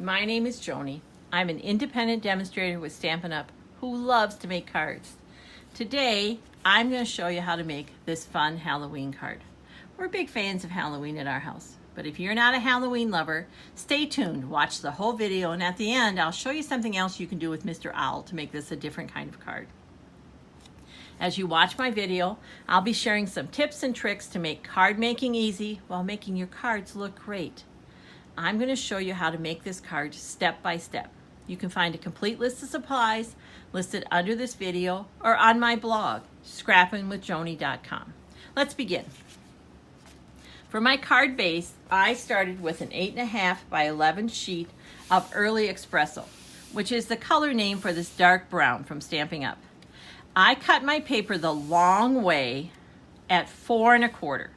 My name is Joni. I'm an independent demonstrator with Stampin' Up! Who loves to make cards. Today, I'm going to show you how to make this fun Halloween card. We're big fans of Halloween at our house, but if you're not a Halloween lover, stay tuned, watch the whole video, and at the end, I'll show you something else you can do with Mr. Owl to make this a different kind of card. As you watch my video, I'll be sharing some tips and tricks to make card making easy while making your cards look great. I'm going to show you how to make this card step by step. You can find a complete list of supplies listed under this video or on my blog, scrappinwithjoni.com. Let's begin. For my card base, I started with an 8.5 by 11 sheet of Early Espresso, which is the color name for this dark brown from Stampin' Up! I cut my paper the long way at 4 1/4.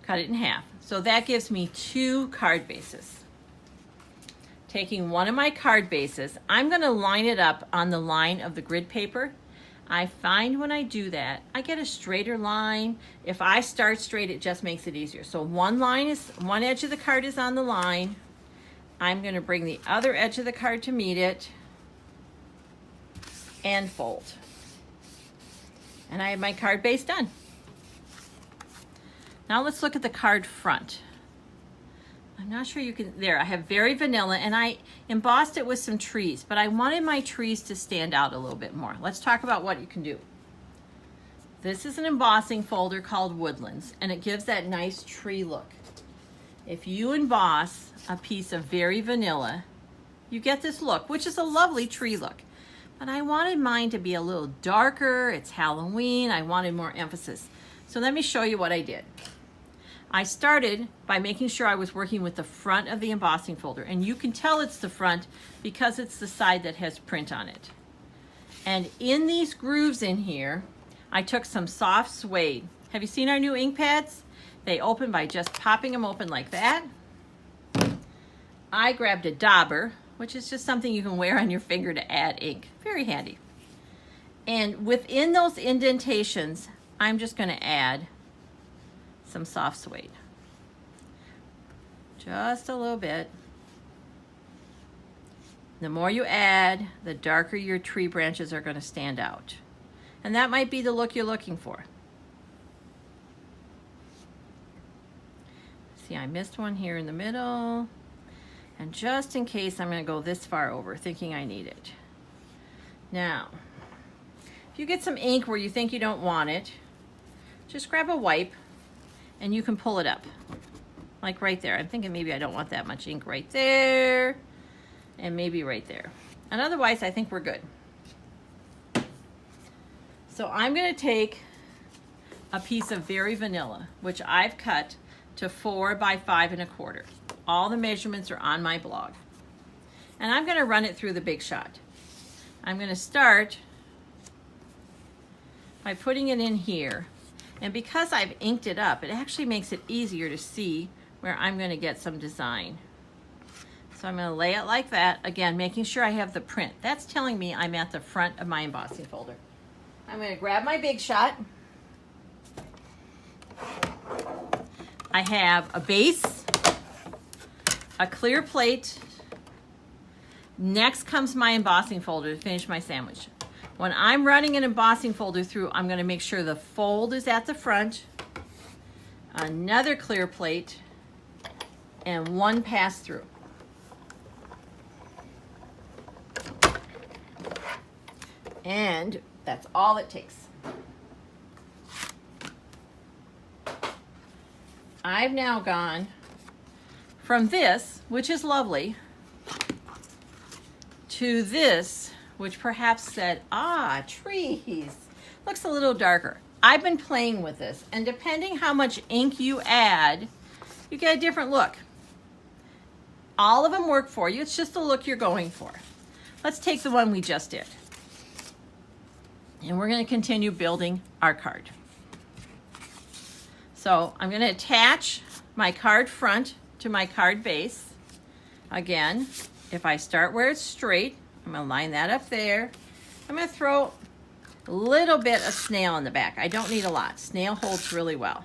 Cut it in half. So that gives me 2 card bases. Taking one of my card bases, I'm going to line it up on the line of the grid paper. I find when I do that, I get a straighter line. If I start straight, it just makes it easier. So one edge of the card is on the line. I'm going to bring the other edge of the card to meet it and fold. And I have my card base done. Now let's look at the card front. I'm not sure you can, there, I have Very Vanilla, and I embossed it with some trees, but I wanted my trees to stand out a little bit more. Let's talk about what you can do. This is an embossing folder called Woodlands, and it gives that nice tree look. If you emboss a piece of Very Vanilla, you get this look, which is a lovely tree look. But I wanted mine to be a little darker. It's Halloween. I wanted more emphasis. So let me show you what I did. I started by making sure I was working with the front of the embossing folder. And you can tell it's the front because it's the side that has print on it. And in these grooves in here, I took some soft suede. Have you seen our new ink pads? They open by just popping them open like that. I grabbed a dauber, which is just something you can wear on your finger to add ink. Very handy. And within those indentations, I'm just going to add some soft suede. Just a little bit. The more you add, the darker your tree branches are going to stand out. And that might be the look you're looking for. See, I missed one here in the middle. And just in case, I'm going to go this far over, thinking I need it. Now, if you get some ink where you think you don't want it, just grab a wipe and you can pull it up. Like right there. I'm thinking maybe I don't want that much ink right there. And maybe right there. And otherwise, I think we're good. So I'm going to take a piece of Very Vanilla, which I've cut to 4 by 5 1/4. All the measurements are on my blog. And I'm going to run it through the Big Shot. I'm going to start by putting it in here. And because I've inked it up, it actually makes it easier to see where I'm going to get some design. So I'm going to lay it like that, again, making sure I have the print. That's telling me I'm at the front of my embossing folder. I'm going to grab my Big Shot. I have a base, a clear plate. Next comes my embossing folder to finish my sandwich. When I'm running an embossing folder through, I'm going to make sure the fold is at the front, another clear plate, and one pass through. And that's all it takes. I've now gone from this, which is lovely, to this, which perhaps said, trees. Looks a little darker. I've been playing with this, and depending how much ink you add, you get a different look. All of them work for you. It's just the look you're going for. Let's take the one we just did. And we're going to continue building our card. So I'm going to attach my card front to my card base. Again, if I start where it's straight, I'm going to line that up there. I'm going to throw a little bit of snail in the back. I don't need a lot. Snail holds really well.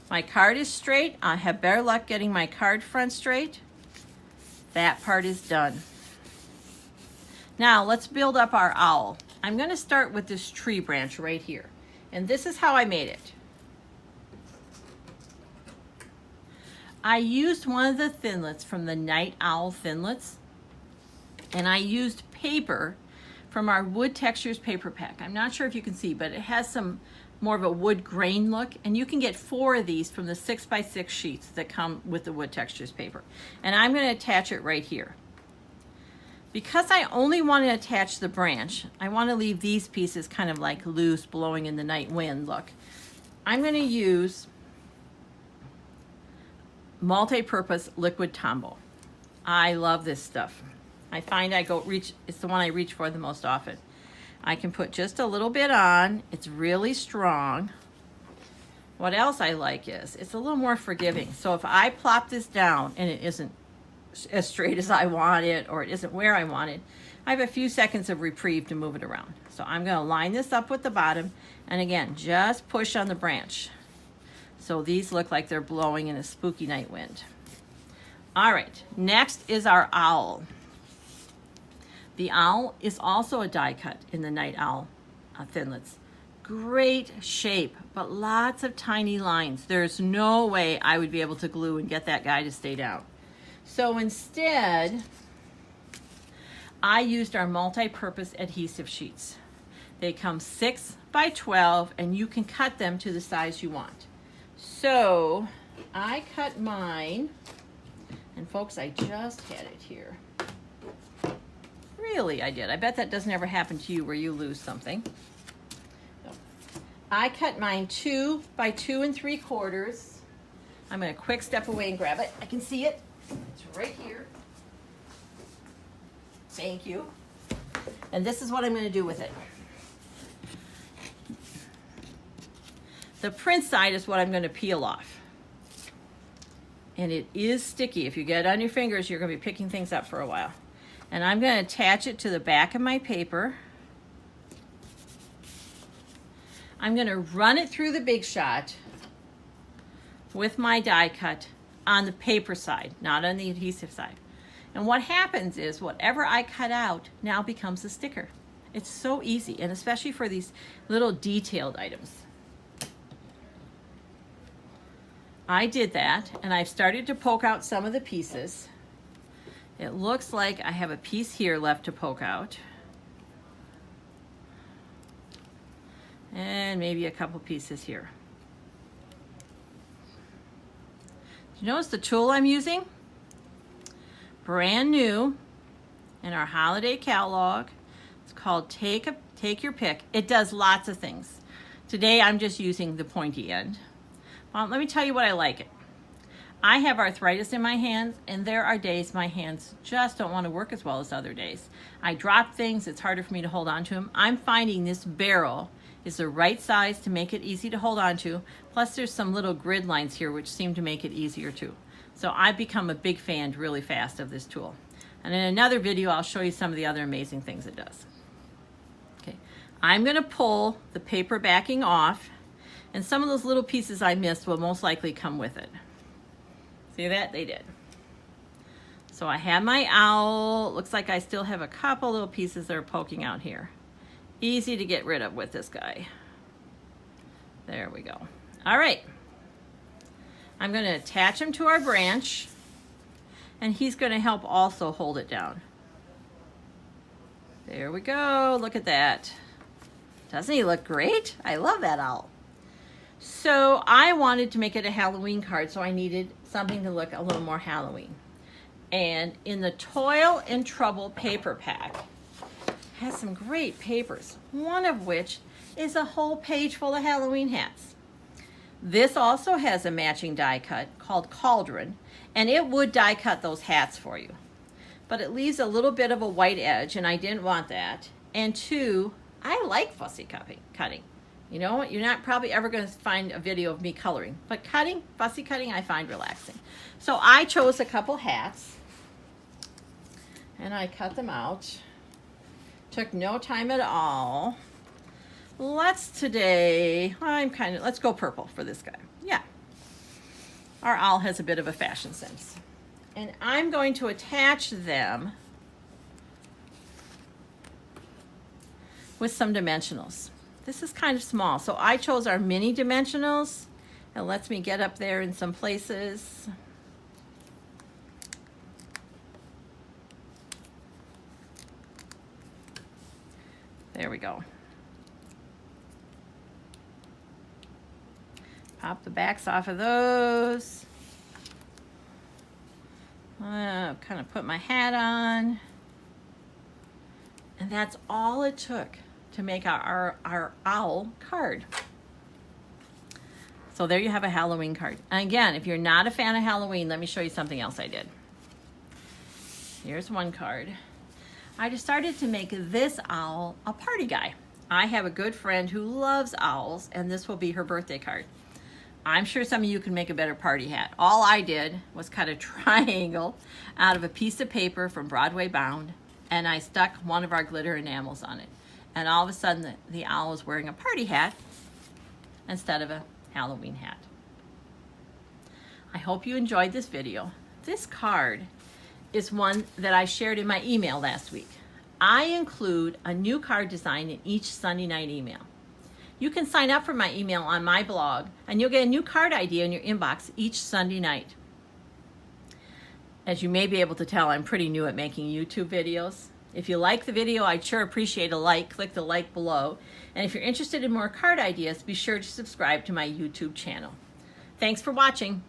My card is straight. I have better luck getting my card front straight. That part is done. Now let's build up our owl. I'm going to start with this tree branch right here. And this is how I made it. I used one of the Thinlits from the Night Owl Thinlits, and I used paper from our Wood Textures paper pack. I'm not sure if you can see, but it has some more of a wood grain look, and you can get 4 of these from the 6x6 sheets that come with the Wood Textures paper. And I'm going to attach it right here. Because I only want to attach the branch, I want to leave these pieces kind of like loose, blowing in the night wind look. I'm going to use multi-purpose liquid Tombow. I love this stuff. I find it's the one I reach for the most often. I can put just a little bit on. It's really strong. What else I like is it's a little more forgiving. So if I plop this down and it isn't as straight as I want it, or it isn't where I want it, I have a few seconds of reprieve to move it around. So I'm going to line this up with the bottom, and again, just push on the branch. So these look like they're blowing in a spooky night wind. All right, next is our owl. The owl is also a die cut in the Night Owl Thinlits. Great shape, but lots of tiny lines. There's no way I would be able to glue and get that guy to stay down. So instead, I used our multi-purpose adhesive sheets. They come 6x12, and you can cut them to the size you want. So I cut mine, and folks, I just had it here. Really, I did. I bet that doesn't ever happen to you where you lose something. No. I cut mine 2 by 2 3/4. I'm going to quick step away and grab it. I can see it. It's right here. Thank you. And this is what I'm going to do with it. The print side is what I'm going to peel off. And it is sticky. If you get it on your fingers, you're going to be picking things up for a while. And I'm going to attach it to the back of my paper. I'm going to run it through the Big Shot with my die cut on the paper side, not on the adhesive side. And what happens is whatever I cut out now becomes a sticker. It's so easy, and especially for these little detailed items. I did that, and I've started to poke out some of the pieces. It looks like I have a piece here left to poke out. And maybe a couple pieces here. Do you notice the tool I'm using? Brand new in our holiday catalog. It's called Take Your Pick. It does lots of things. Today I'm just using the pointy end. Well, let me tell you what I like it. I have arthritis in my hands, and there are days my hands just don't want to work as well as other days. I drop things, it's harder for me to hold on to them. I'm finding this barrel is the right size to make it easy to hold on to. Plus there's some little grid lines here which seem to make it easier too. So I've become a big fan really fast of this tool. And in another video, I'll show you some of the other amazing things it does. Okay, I'm gonna pull the paper backing off, and some of those little pieces I missed will most likely come with it. See that? They did. So I have my owl. Looks like I still have a couple little pieces that are poking out here. Easy to get rid of with this guy. There we go. All right. I'm going to attach him to our branch, and he's going to help also hold it down. There we go. Look at that. Doesn't he look great? I love that owl. So I wanted to make it a Halloween card, so I needed something to look a little more Halloween. And in the Toil and Trouble paper pack, has some great papers, one of which is a whole page full of Halloween hats. This also has a matching die cut called Cauldron, and it would die cut those hats for you. But it leaves a little bit of a white edge, and I didn't want that. And 2, I like fussy cutting. You know, you're not probably ever going to find a video of me coloring, but fussy cutting, I find relaxing. So I chose a couple hats, and I cut them out. Took no time at all. Let's go purple for this guy. Yeah. Our owl has a bit of a fashion sense. And I'm going to attach them with some dimensionals. This is kind of small, so I chose our mini dimensionals. It lets me get up there in some places. There we go. Pop the backs off of those. Kind of put my hat on. And that's all it took to make our owl card. So there you have a Halloween card. And again, if you're not a fan of Halloween, let me show you something else I did. Here's one card. I decided to make this owl a party guy. I have a good friend who loves owls, and this will be her birthday card. I'm sure some of you can make a better party hat. All I did was cut a triangle out of a piece of paper from Broadway Bound, and I stuck one of our glitter enamels on it. And all of a sudden, the owl is wearing a party hat instead of a Halloween hat. I hope you enjoyed this video. This card is one that I shared in my email last week. I include a new card design in each Sunday night email. You can sign up for my email on my blog, and you'll get a new card idea in your inbox each Sunday night. As you may be able to tell, I'm pretty new at making YouTube videos. If you like the video, I'd sure appreciate a like. Click the like below. And if you're interested in more card ideas, be sure to subscribe to my YouTube channel. Thanks for watching.